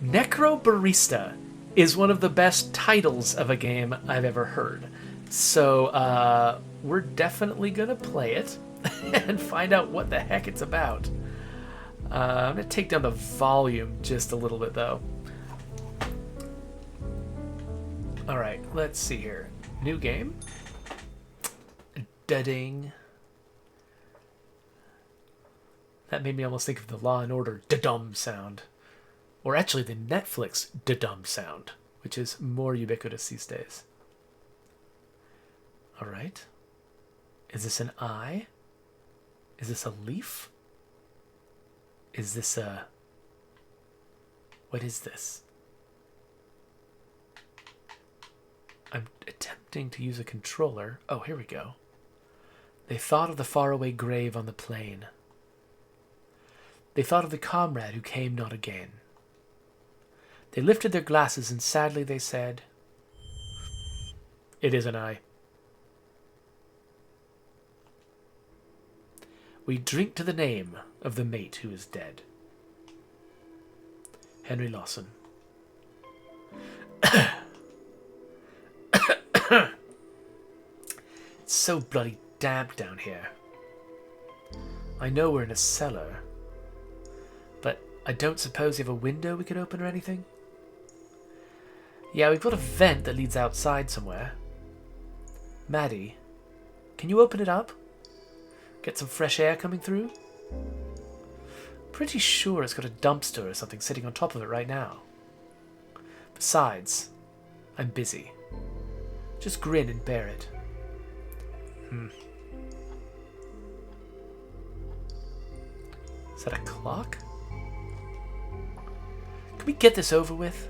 Necrobarista is one of the best titles of a game I've ever heard. So we're definitely going to play it and find out what the heck it's about. I'm going to take down the volume just a little bit, though. Alright, let's see here. New game. Da-ding. That made me almost think of the Law and Order da-dum sound. Or actually the Netflix da-dum sound, which is more ubiquitous these days. Alright. Is this an eye? Is this a leaf? Is this a... What is this? I'm attempting to use a controller. Oh, here we go. They thought of the faraway grave on the plain. They thought of the comrade who came not again. They lifted their glasses and sadly they said, "It is an eye. We drink to the name of the mate who is dead." Henry Lawson. It's so bloody damp down here. I know we're in a cellar, but I don't suppose you have a window we could open or anything? Yeah, we've got a vent that leads outside somewhere. Maddie, can you open it up? Get some fresh air coming through? Pretty sure it's got a dumpster or something sitting on top of it right now. Besides, I'm busy. Just grin and bear it. Is that a clock? Can we get this over with?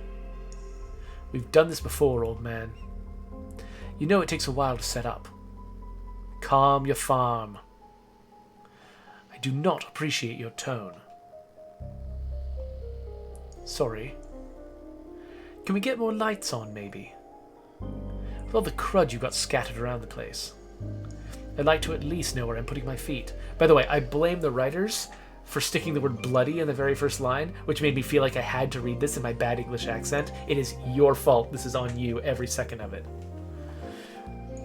We've done this before, old man. You know it takes a while to set up. Calm your farm. I do not appreciate your tone. Sorry. Can we get more lights on, maybe? With all the crud you've got scattered around the place. I'd like to at least know where I'm putting my feet. By the way, I blame the writers for sticking the word bloody in the very first line, which made me feel like I had to read this in my bad English accent. It is your fault. This is on you, every second of it.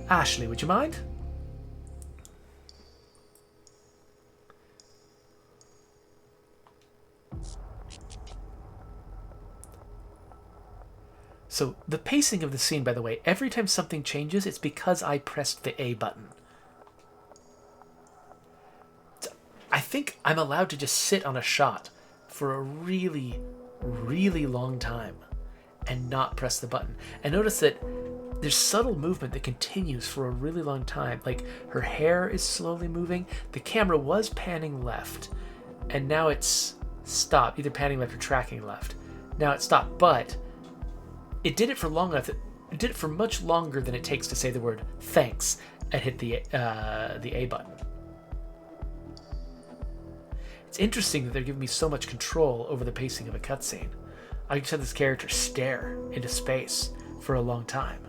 Ashley, would you mind? So, the pacing of the scene, by the way, every time something changes, it's because I pressed the A button. I think I'm allowed to just sit on a shot for a really, really long time and not press the button. And notice that there's subtle movement that continues for a really long time. Like, her hair is slowly moving. The camera was panning left, and now it's stopped. Either panning left or tracking left. Now it's stopped, but it did it for long enough. It did it for much longer than it takes to say the word thanks and hit the A button. It's interesting that they're giving me so much control over the pacing of a cutscene. I just have this character stare into space for a long time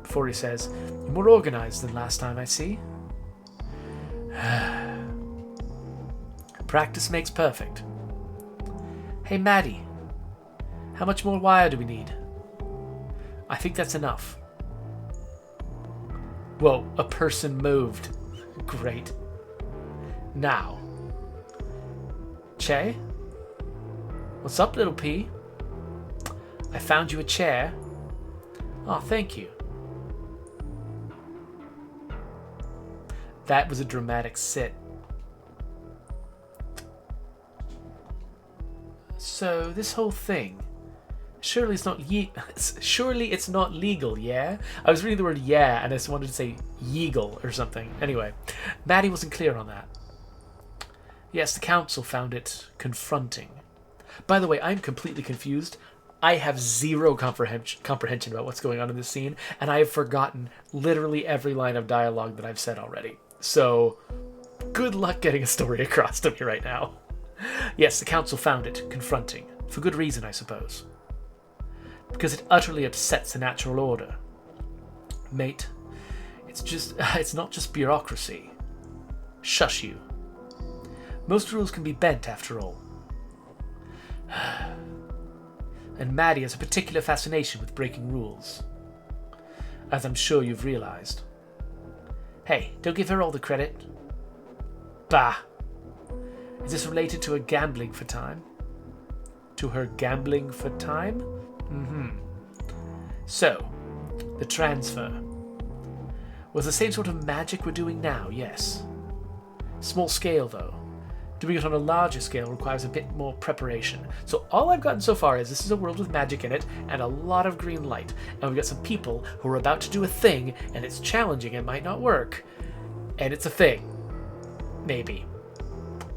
before he says, "You're more organized than last time, I see." Practice makes perfect. Hey, Maddie, how much more wire do we need? I think that's enough. Whoa, a person moved. Great. Now, Che? What's up, little P? I found you a chair. Oh, thank you. That was a dramatic sit. So, this whole thing, surely it's not legal, yeah? I was reading the word yeah, and I just wanted to say yeagle or something. Anyway, Maddie wasn't clear on that. Yes, the council found it confronting. By the way, I'm completely confused. I have zero comprehension about what's going on in this scene, and I have forgotten literally every line of dialogue that I've said already. So, good luck getting a story across to me right now. Yes, the council found it confronting. For good reason, I suppose. Because it utterly upsets the natural order. Mate, it's not just bureaucracy. Shush you. Most rules can be bent, after all. And Maddie has a particular fascination with breaking rules, as I'm sure you've realized. Hey, don't give her all the credit. Bah! Is this related to her gambling for time? To her gambling for time? So, the transfer. Was the same sort of magic we're doing now, yes. Small scale, though. Doing it on a larger scale requires a bit more preparation. So all I've gotten so far is this is a world with magic in it and a lot of green light. And we've got some people who are about to do a thing, and it's challenging, it might not work. And it's a thing. Maybe.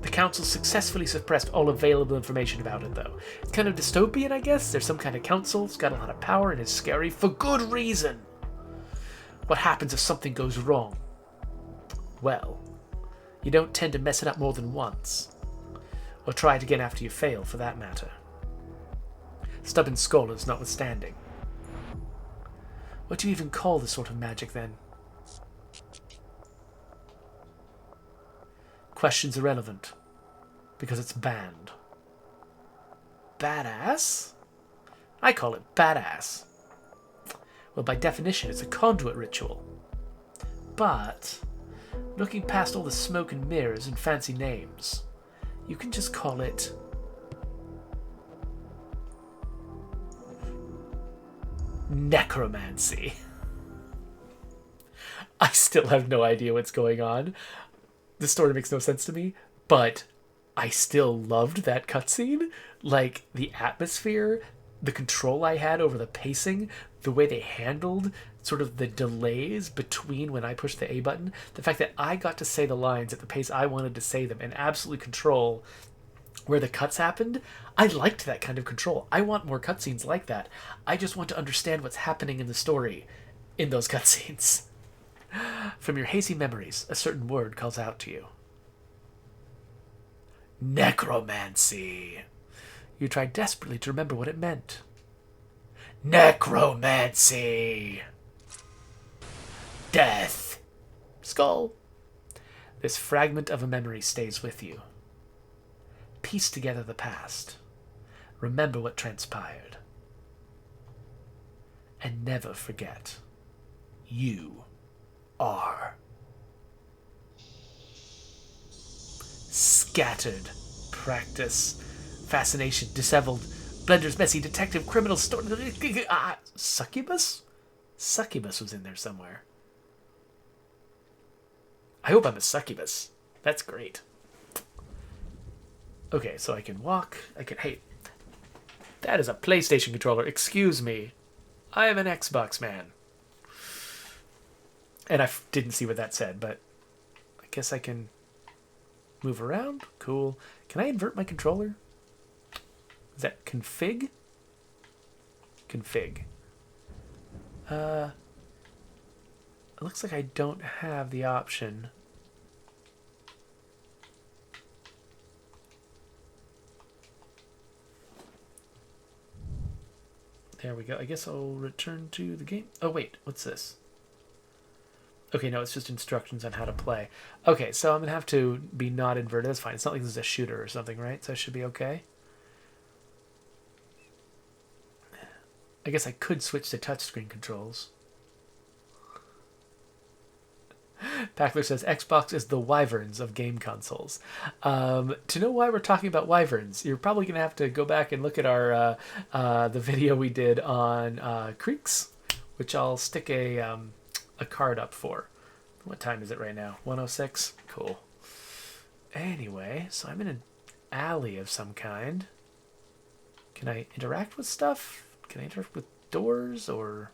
The council successfully suppressed all available information about it, though. It's kind of dystopian, I guess. There's some kind of council, it's got a lot of power, and is scary for good reason. What happens if something goes wrong? Well, you don't tend to mess it up more than once. Or try it again after you fail, for that matter. Stubborn scholars notwithstanding. What do you even call this sort of magic, then? Question's irrelevant, because it's banned. Badass? I call it badass. Well, by definition, it's a conduit ritual. But, looking past all the smoke and mirrors and fancy names, you can just call it necromancy. I still have no idea what's going on. The story makes no sense to me, but I still loved that cutscene. Like, the atmosphere, the control I had over the pacing, the way they handled sort of the delays between when I pushed the A button, the fact that I got to say the lines at the pace I wanted to say them and absolutely control where the cuts happened. I liked that kind of control. I want more cutscenes like that. I just want to understand what's happening in the story in those cutscenes. From your hazy memories, a certain word calls out to you. Necromancy. You tried desperately to remember what it meant. Necromancy. Death. Skull. This fragment of a memory stays with you. Piece together the past. Remember what transpired. And never forget. You are scattered. Practice. Fascination. Disheveled. Blender's messy detective criminal story. Succubus? Succubus was in there somewhere. I hope I'm a succubus. That's great. Okay, so I can walk. I can... Hey, that is a PlayStation controller. Excuse me. I am an Xbox man. And I didn't see what that said, but I guess I can move around. Cool. Can I invert my controller? Is that config? Config. It looks like I don't have the option. There we go. I guess I'll return to the game. Oh, wait. What's this? Okay, no, it's just instructions on how to play. Okay, so I'm going to have to be not inverted. That's fine. It's not like this is a shooter or something, right? So I should be okay. I guess I could switch to touchscreen controls. Packler says, Xbox is the wyverns of game consoles. To know why we're talking about wyverns, you're probably going to have to go back and look at our the video we did on creeks, which I'll stick a card up for. What time is it right now? 1:06? Cool. Anyway, so I'm in an alley of some kind. Can I interact with stuff? Can I interact with doors or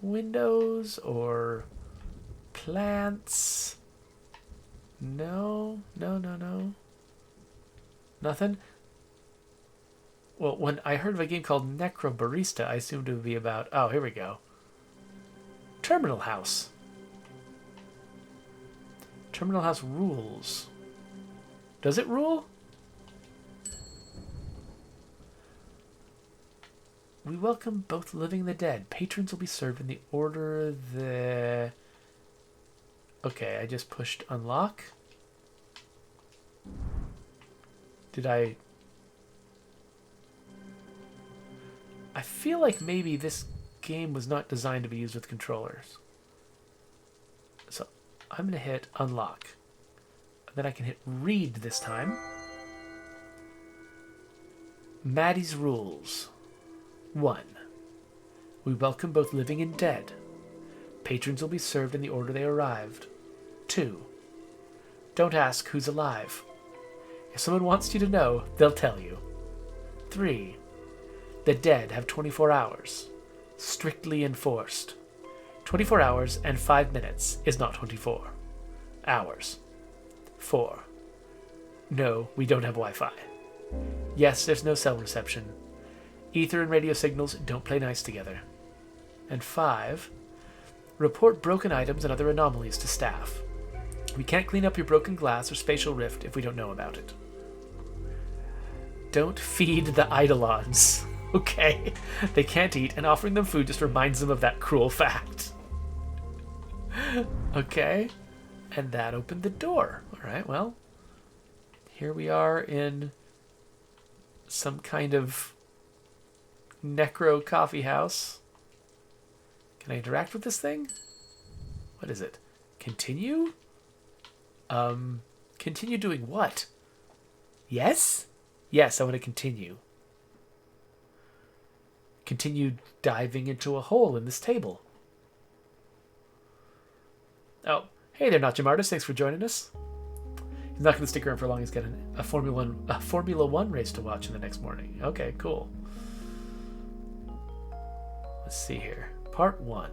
windows or plants? No. Nothing? Well, when I heard of a game called Necrobarista, I assumed it would be about... Oh, here we go. Terminal House. Terminal House rules. Does it rule? We welcome both the living and the dead. Patrons will be served in the order the... Okay, I just pushed unlock. Did I... I feel like maybe this game was not designed to be used with controllers. So I'm going to hit unlock. Then I can hit read this time. Maddie's rules. 1. We welcome both living and dead. Patrons will be served in the order they arrived. 2. Don't ask who's alive. If someone wants you to know, they'll tell you. 3. The dead have 24 hours. Strictly enforced. 24 hours and 5 minutes is not 24 hours. 4. No, we don't have Wi-Fi. Yes, there's no cell reception. Ether and radio signals don't play nice together. And 5. Report broken items and other anomalies to staff. We can't clean up your broken glass or spatial rift if we don't know about it. Don't feed the eidolons. Okay. They can't eat, and offering them food just reminds them of that cruel fact. Okay. And that opened the door. Alright, well. Here we are in some kind of necro coffee house. Can I interact with this thing? What is it? Continue? Continue doing what? Yes? Yes, I want to continue. Continue diving into a hole in this table. Oh, hey there, Not Jim Artist. Thanks for joining us. He's not going to stick around for long. He's got a Formula One race to watch in the next morning. Okay, cool. Let's see here. Part 1.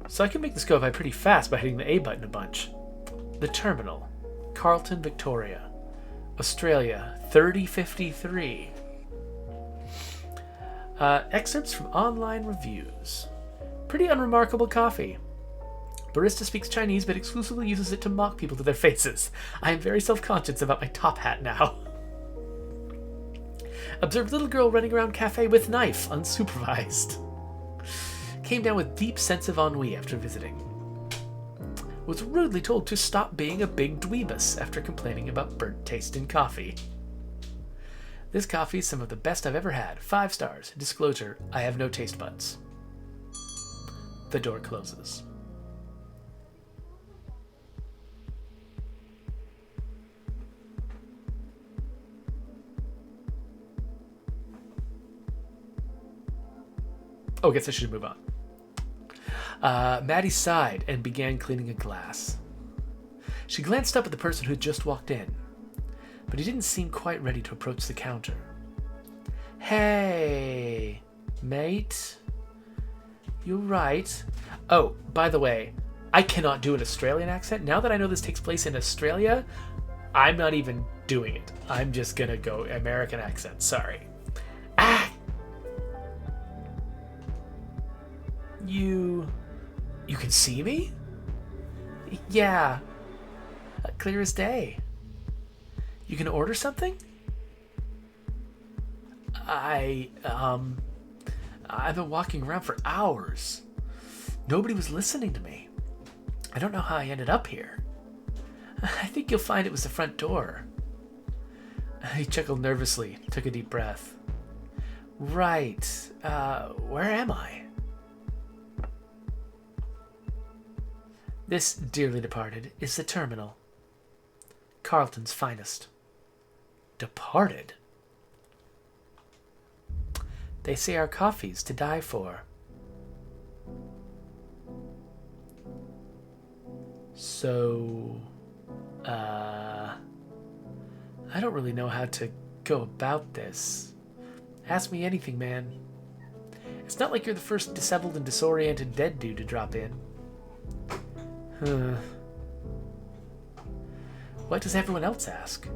So I can make this go by pretty fast by hitting the A button a bunch. The terminal. Carlton, Victoria. Australia, 3053. Excerpts from online reviews. Pretty unremarkable coffee. Barista speaks Chinese but exclusively uses it to mock people to their faces. I am very self-conscious about my top hat now. Observed little girl running around cafe with knife, unsupervised. Came down with deep sense of ennui after visiting. Was rudely told to stop being a big dweebus after complaining about burnt taste in coffee. This coffee is some of the best I've ever had. 5 stars. Disclosure, I have no taste buds. The door closes. Oh, I guess I should move on. Maddie sighed and began cleaning a glass. She glanced up at the person who had just walked in, but he didn't seem quite ready to approach the counter. Hey, mate. You right. Oh, by the way, I cannot do an Australian accent. Now that I know this takes place in Australia, I'm not even doing it. I'm just gonna go American accent. Sorry. Ah! You can see me? Yeah. Clear as day. You can order something? I've been walking around for hours. Nobody was listening to me. I don't know how I ended up here. I think you'll find it was the front door. He chuckled nervously, took a deep breath. Right. Where am I? This, dearly departed, is the terminal. Carlton's finest. Departed? They say our coffee's to die for. So, I don't really know how to go about this. Ask me anything, man. It's not like you're the first disheveled and disoriented dead dude to drop in. What does everyone else ask?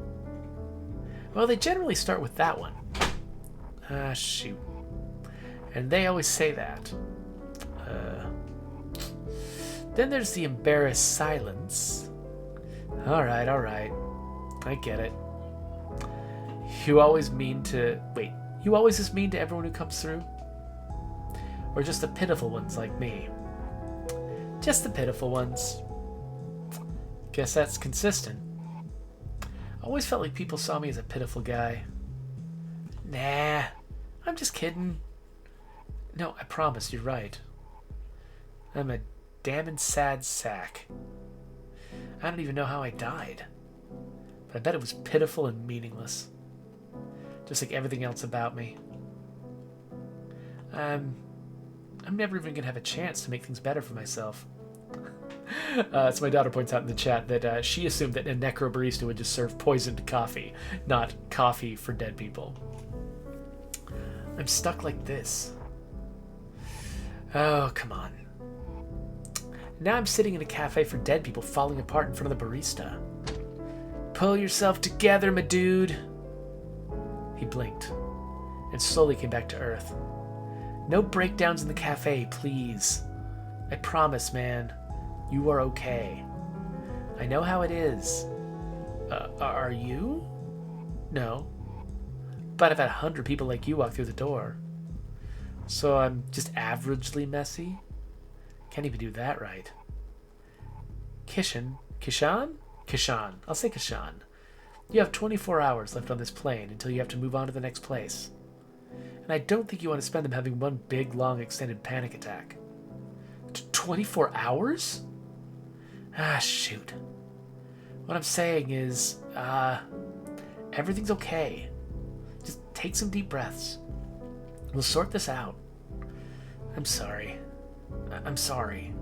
Well, they generally start with that one. Shoot. And they always say that. Then there's the embarrassed silence. Alright. I get it. You always just mean to everyone who comes through? Or just the pitiful ones like me? Just the pitiful ones. Guess that's consistent. I always felt like people saw me as a pitiful guy. Nah, I'm just kidding. No, I promise, you're right. I'm a damned sad sack. I don't even know how I died. But I bet it was pitiful and meaningless. Just like everything else about me. I'm never even going to have a chance to make things better for myself. So my daughter points out in the chat that she assumed that a Necrobarista would just serve poisoned coffee, not coffee for dead people. I'm stuck like this. Oh, come on. Now I'm sitting in a cafe for dead people falling apart in front of the barista. Pull yourself together, my dude. He blinked and slowly came back to earth. No breakdowns in the cafe, please. I promise, man. You are okay. I know how it is. Are you? No. But I've had 100 people like you walk through the door. So I'm just averagely messy? Can't even do that right. Kishan? Kishan. I'll say Kishan. You have 24 hours left on this plane until you have to move on to the next place. And I don't think you want to spend them having one big, long, extended panic attack. 24 hours? Ah, shoot. What I'm saying is, everything's okay. Just take some deep breaths. We'll sort this out. I'm sorry. I'm sorry.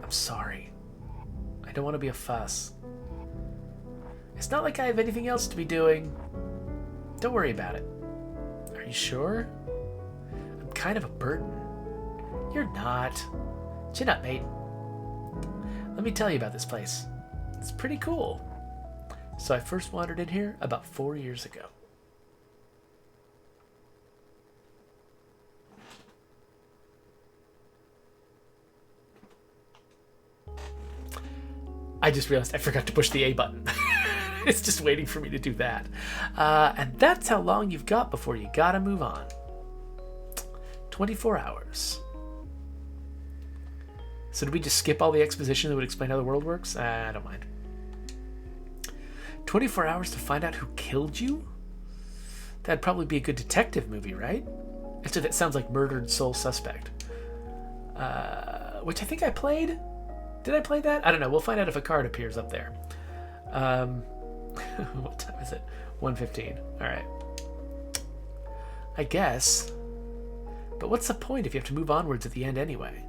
I'm sorry. I don't want to be a fuss. It's not like I have anything else to be doing. Don't worry about it. Are you sure? I'm kind of a burden. You're not. Chin up, mate. Let me tell you about this place. It's pretty cool. So I first wandered in here about 4 years ago. I just realized I forgot to push the A button. It's just waiting for me to do that. And that's how long you've got before you gotta move on. 24 hours. So did we just skip all the exposition that would explain how the world works? I don't mind. 24 hours to find out who killed you? That'd probably be a good detective movie, right? Actually, that sounds like Murdered Soul Suspect. Which I think I played. Did I play that? I don't know. We'll find out if a card appears up there. What time is it? 1:15. All right. I guess. But what's the point if you have to move onwards at the end anyway?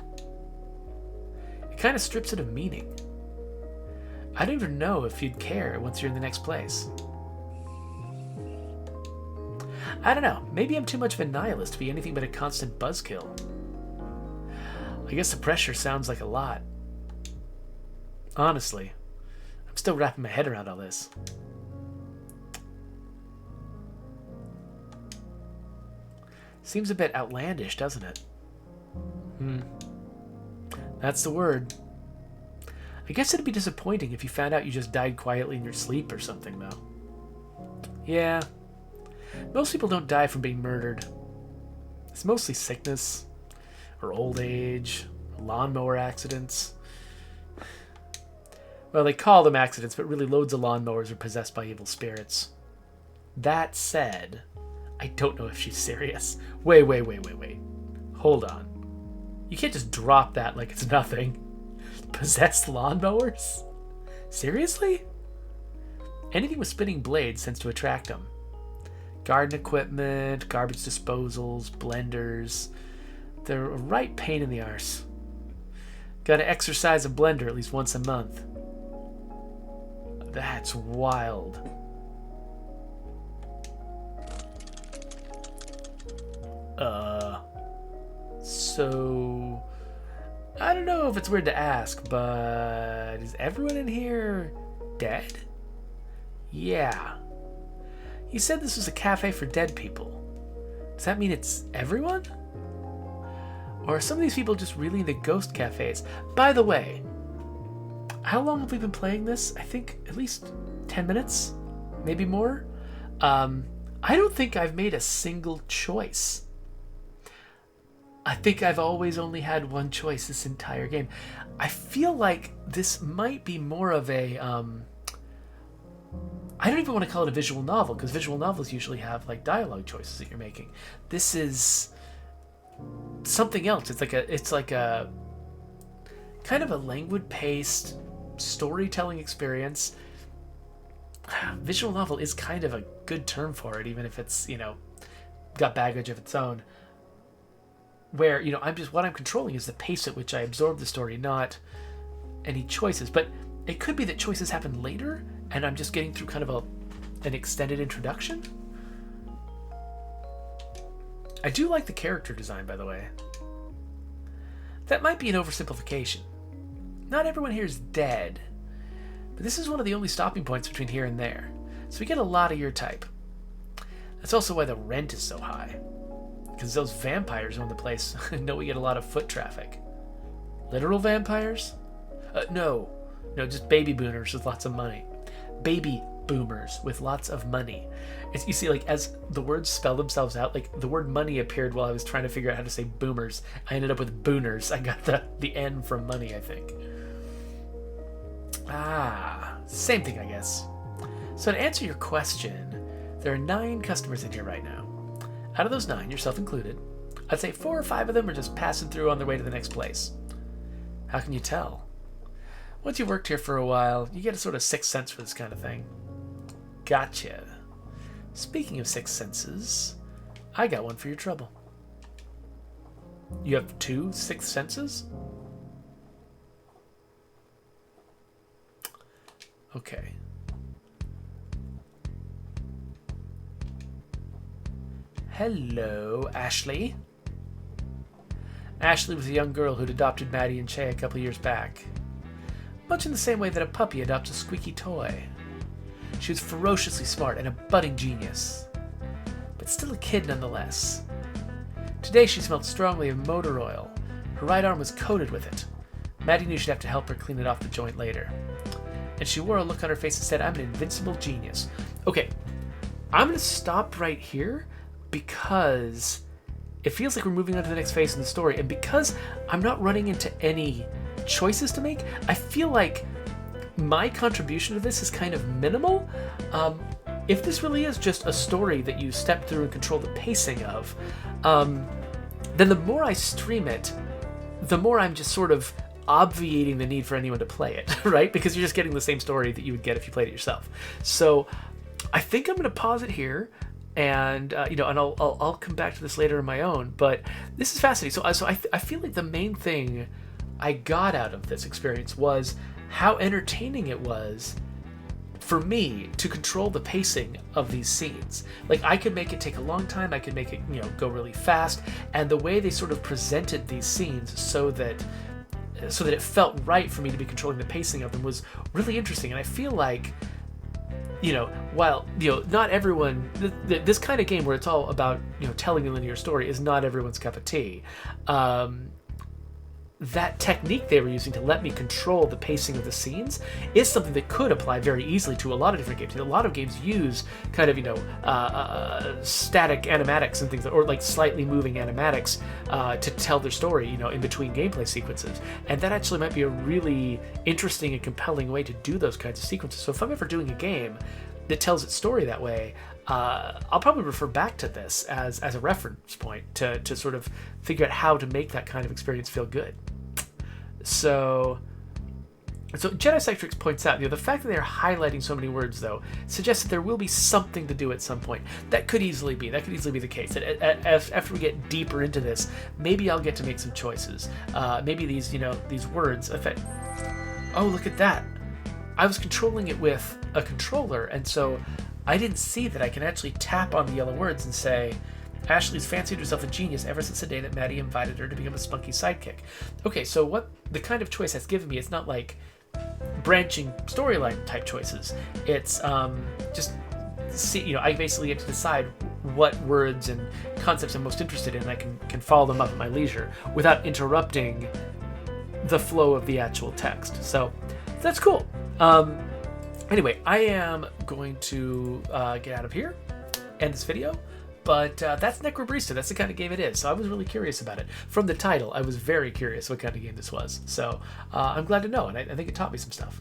It kind of strips it of meaning. I don't even know if you'd care once you're in the next place. I don't know. Maybe I'm too much of a nihilist to be anything but a constant buzzkill. I guess the pressure sounds like a lot. Honestly, I'm still wrapping my head around all this. Seems a bit outlandish, doesn't it? That's the word. I guess it'd be disappointing if you found out you just died quietly in your sleep or something, though. Yeah. Most people don't die from being murdered. It's mostly sickness, or old age, or lawnmower accidents. Well, they call them accidents, but really loads of lawnmowers are possessed by evil spirits. That said, I don't know if she's serious. Wait. Hold on. You can't just drop that like it's nothing. Possessed lawnmowers? Seriously? Anything with spinning blades tends to attract them. Garden equipment, garbage disposals, blenders. They're a right pain in the arse. Gotta exercise a blender at least once a month. That's wild. So I don't know if it's weird to ask, but is everyone in here dead? Yeah. You said this was a cafe for dead people. Does that mean it's everyone? Or are some of these people just really into ghost cafes? By the way, how long have we been playing this? I think at least 10 minutes, maybe more. I don't think I've made a single choice. I think I've always only had one choice this entire game. I feel like this might be more of a I don't even want to call it a visual novel, because visual novels usually have like dialogue choices that you're making. This is something else. It's like a kind of a languid-paced storytelling experience. Visual novel is kind of a good term for it, even if it's, got baggage of its own. Where, what I'm controlling is the pace at which I absorb the story, not any choices. But it could be that choices happen later, and I'm just getting through kind of an extended introduction. I do like the character design, by the way. That might be an oversimplification. Not everyone here is dead, but this is one of the only stopping points between here and there. So we get a lot of your type. That's also why the rent is so high. Because those vampires own the place. No, we get a lot of foot traffic. Literal vampires? No, just baby boomers with lots of money. Baby boomers with lots of money. You see, like, as the words spell themselves out, like, the word money appeared while I was trying to figure out how to say boomers. I ended up with booners. I got the N from money, I think. Same thing, I guess. So to answer your question, there are 9 customers in here right now. Out of those 9, yourself included, I'd say 4 or 5 of them are just passing through on their way to the next place. How can you tell? Once you've worked here for a while, you get a sort of sixth sense for this kind of thing. Gotcha. Speaking of sixth senses, I got one for your trouble. You have 2 sixth senses? Okay. Hello, Ashley. Ashley was a young girl who'd adopted Maddie and Che a couple years back. Much in the same way that a puppy adopts a squeaky toy. She was ferociously smart and a budding genius, but still a kid nonetheless. Today she smelled strongly of motor oil. Her right arm was coated with it. Maddie knew she'd have to help her clean it off the joint later. And she wore a look on her face that said, "I'm an invincible genius." Okay, I'm going to stop right here because it feels like we're moving on to the next phase in the story. And because I'm not running into any choices to make, I feel like my contribution to this is kind of minimal. If this really is just a story that you step through and control the pacing of, then the more I stream it, the more I'm just sort of obviating the need for anyone to play it, right? Because you're just getting the same story that you would get if you played it yourself. So I think I'm going to pause it here. And and I'll come back to this later on my own. But this is fascinating. So I feel like the main thing I got out of this experience was how entertaining it was for me to control the pacing of these scenes. Like, I could make it take a long time. I could make it go really fast. And the way they sort of presented these scenes so that it felt right for me to be controlling the pacing of them was really interesting. And I feel like, while, not everyone, this kind of game where it's all about, telling a linear story is not everyone's cup of tea. That technique they were using to let me control the pacing of the scenes is something that could apply very easily to a lot of different games. A lot of games use kind of, static animatics and things, or like slightly moving animatics to tell their story, in between gameplay sequences. And that actually might be a really interesting and compelling way to do those kinds of sequences. So if I'm ever doing a game that tells its story that way, I'll probably refer back to this as a reference point to sort of figure out how to make that kind of experience feel good. So Jedi Sectrix points out, the fact that they're highlighting so many words, though, suggests that there will be something to do at some point. That could easily be the case. That after we get deeper into this, maybe I'll get to make some choices. Maybe these words affect. Oh, look at that! I was controlling it with a controller, and so I didn't see that I can actually tap on the yellow words and say, Ashley's fancied herself a genius ever since the day that Maddie invited her to become a spunky sidekick. Okay, so what the kind of choice that's given me, it's not like branching storyline type choices. It's just see, I basically get to decide what words and concepts I'm most interested in, and I can follow them up at my leisure without interrupting the flow of the actual text. So that's cool. Anyway, I am going to get out of here, end this video. But that's Necrobarista. That's the kind of game it is. So I was really curious about it. From the title, I was very curious what kind of game this was. So I'm glad to know, and I think it taught me some stuff.